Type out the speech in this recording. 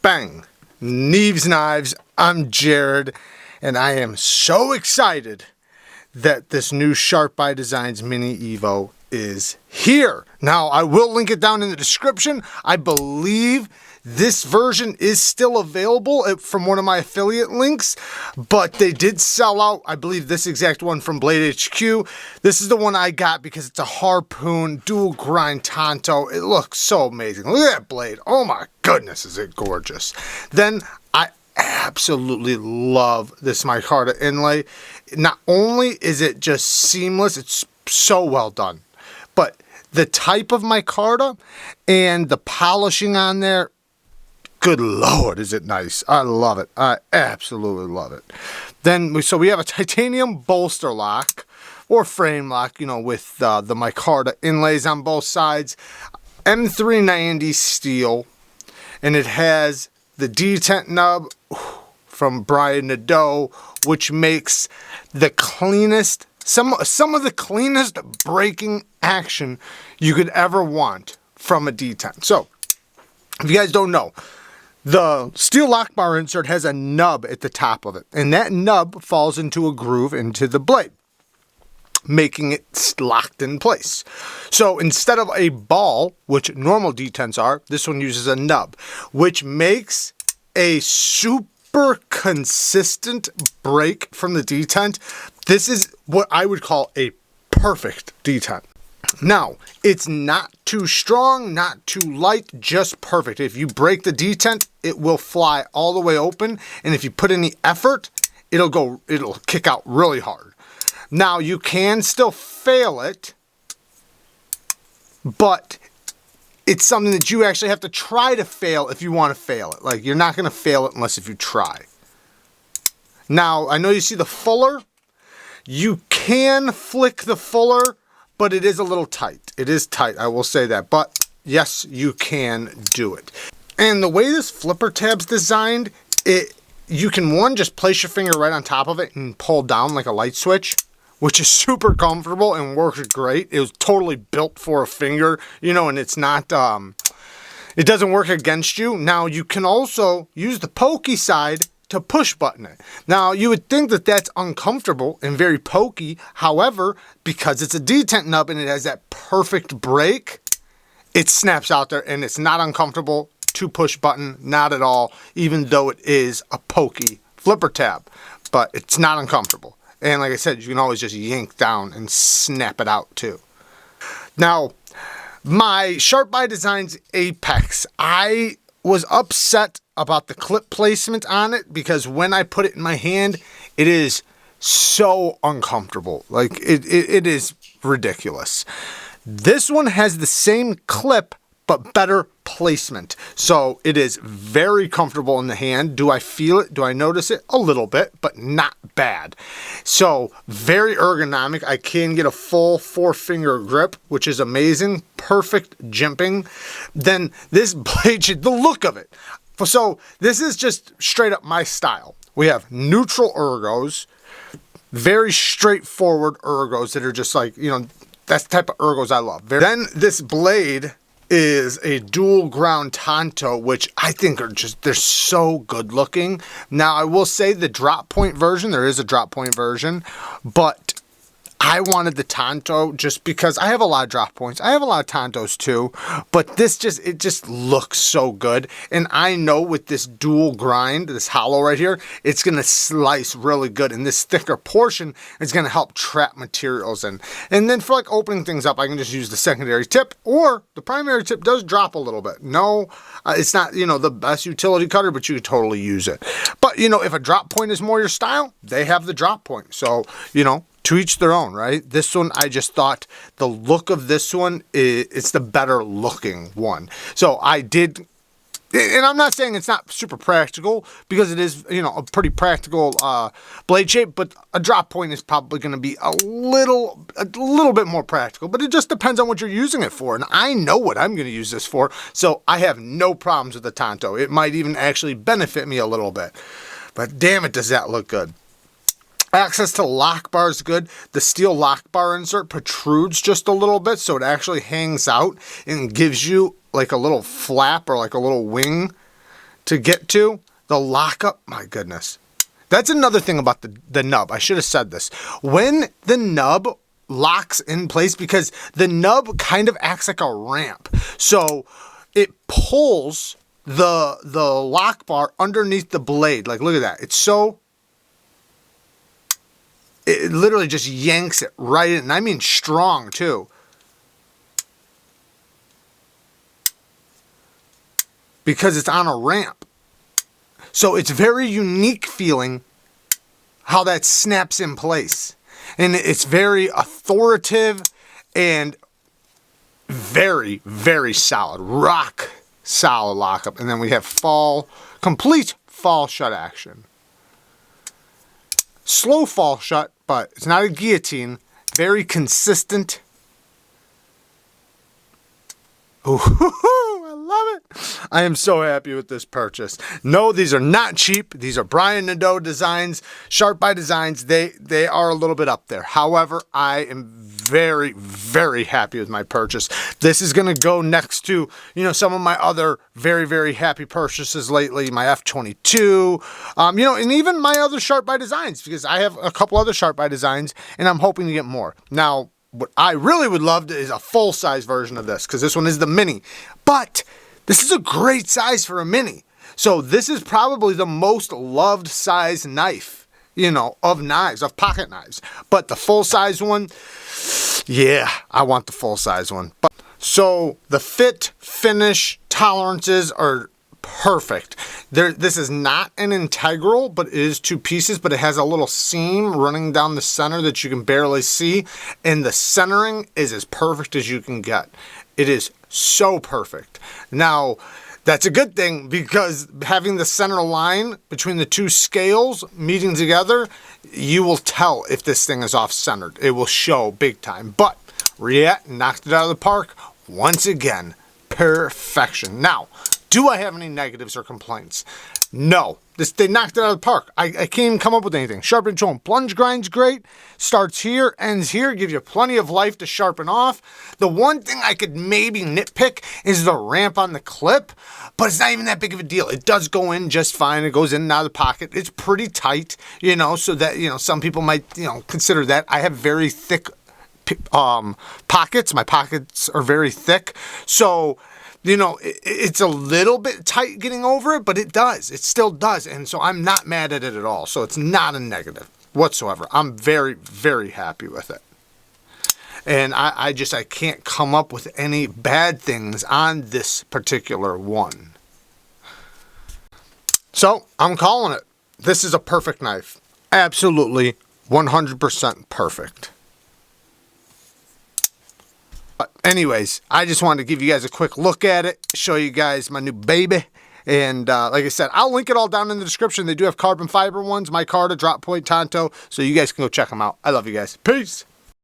Bang! Neeves Knives, I'm Jared, and I am so excited that this new Sharp by Designs Mini Evo is here. Now, I will link it down in the description. I believe this version is still available from one of my affiliate links, but they did sell out, I believe, this exact one from Blade HQ. This is the one I got because it's a harpoon, dual grind Tonto. It looks so amazing. Look at that blade. Oh my goodness, is it gorgeous. Then I absolutely love this micarta inlay. Not only is it just seamless, it's so well done, but the type of micarta and the polishing on there, good Lord, is it nice. I love it. I absolutely love it. Then, we have a titanium bolster lock or frame lock, you know, with the micarta inlays on both sides. M390 steel, and it has the detent nub from Brian Nadeau, which makes the cleanest, some of the cleanest braking action you could ever want from a detent. So, if you guys don't know, the steel lock bar insert has a nub at the top of it, and that nub falls into a groove into the blade, making it locked in place. So instead of a ball, which normal detents are, this one uses a nub, which makes a super consistent brake from the detent. This is what I would call a perfect detent. Now, it's not too strong, not too light, just perfect. If you break the detent, it will fly all the way open, and if you put any effort, it'll kick out really hard. Now, you can still fail it, but it's something that you actually have to try to fail if you want to fail it. Like, you're not going to fail it unless if you try. Now, I know you see the fuller. You can flick the fuller, but it is a little tight. It is tight, I will say that. But yes, you can do it. And the way this flipper tab's designed, you can, just place your finger right on top of it and pull down like a light switch, which is super comfortable and works great. It was totally built for a finger, you know, and it's not, it doesn't work against you. Now, you can also use the pokey side to push button it. Now, you would think that that's uncomfortable and very pokey. However, because it's a detent nub and it has that perfect brake, it snaps out there and it's not uncomfortable to push button, not at all, even though it is a pokey flipper tab, but it's not uncomfortable. And like I said, you can always just yank down and snap it out too. Now, my Sharp by Designs Apex, I was upset about the clip placement on it because when I put it in my hand, it is so uncomfortable. Like, it is ridiculous. This one has the same clip, but better placement. So it is very comfortable in the hand. Do I feel it? Do I notice it? A little bit, but not bad. So very ergonomic. I can get a full 4-finger grip, which is amazing. Perfect jimping. Then this blade, the look of it. So this is just straight up my style. We have neutral ergos, very straightforward ergos that are just like, you know, that's the type of ergos I love. Then this blade is a dual ground Tonto, which I think are just, they're so good looking. Now, I will say the drop point version, there is a drop point version, but I wanted the Tonto just because I have a lot of drop points. I have a lot of Tontos too, but this it just looks so good. And I know with this dual grind, this hollow right here, it's going to slice really good. And this thicker portion is going to help trap materials in. And then for like opening things up, I can just use the secondary tip, or the primary tip does drop a little bit. No, it's not, you know, the best utility cutter, but you could totally use it. But, you know, if a drop point is more your style, they have the drop point. So, you know, to each their own, right? This one, I just thought the look of this one, it's the better looking one. So I did, and I'm not saying it's not super practical, because it is, you know, a pretty practical blade shape, but a drop point is probably going to be a little bit more practical, but it just depends on what you're using it for. And I know what I'm going to use this for, so I have no problems with the Tonto. It might even actually benefit me a little bit, but damn it, does that look good. Access to lock bar is good. The steel lock bar insert protrudes just a little bit, so it actually hangs out and gives you like a little flap or like a little wing to get to. The lockup, my goodness. That's another thing about the nub. I should have said this. When the nub locks in place, because the nub kind of acts like a ramp. So it pulls the lock bar underneath the blade. Like, look at that. It literally just yanks it right in. And I mean strong, too. Because it's on a ramp. So it's very unique feeling how that snaps in place. And it's very authoritative and very, very solid. Rock solid lockup. And then we have complete fall shut action. Slow fall shut, but it's not a guillotine. Very consistent. Ooh, I love it. I am so happy with this purchase. No, these are not cheap. These are Brian Nadeau designs, Sharp by Designs. They are a little bit up there. However, I am very, very happy with my purchase. This is going to go next to, some of my other very, very happy purchases lately. My F22, and even my other Sharp by Designs, because I have a couple other Sharp by Designs, and I'm hoping to get more. Now, what I really would love is a full-size version of this, because this one is the mini. But this is a great size for a mini. So this is probably the most loved size knife, of knives, of pocket knives. But the full-size one, yeah, I want the full-size one. So the fit, finish, tolerances are perfect. This is not an integral, but it is two pieces, but it has a little seam running down the center that you can barely see, and the centering is as perfect as you can get. It is so perfect. Now, that's a good thing, because having the center line between the two scales meeting together, you will tell if this thing is off-centered. It will show big time. But Riette knocked it out of the park once again. Perfection. Now, do I have any negatives or complaints? No. They knocked it out of the park. I can't even come up with anything. Sharpen tone. Plunge grind's great. Starts here, ends here. Gives you plenty of life to sharpen off. The one thing I could maybe nitpick is the ramp on the clip, but it's not even that big of a deal. It does go in just fine. It goes in and out of the pocket. It's pretty tight, so that, some people might, consider that. I have very thick pockets. My pockets are very thick. So, it's a little bit tight getting over it, but it does. It still does. And so I'm not mad at it at all. So it's not a negative whatsoever. I'm very, very happy with it. And I can't come up with any bad things on this particular one. So I'm calling it. This is a perfect knife. Absolutely 100% perfect. But anyways, I just wanted to give you guys a quick look at it, show you guys my new baby. And like I said, I'll link it all down in the description. They do have carbon fiber ones, micarta, drop point, Tonto, so you guys can go check them out. I love you guys. Peace.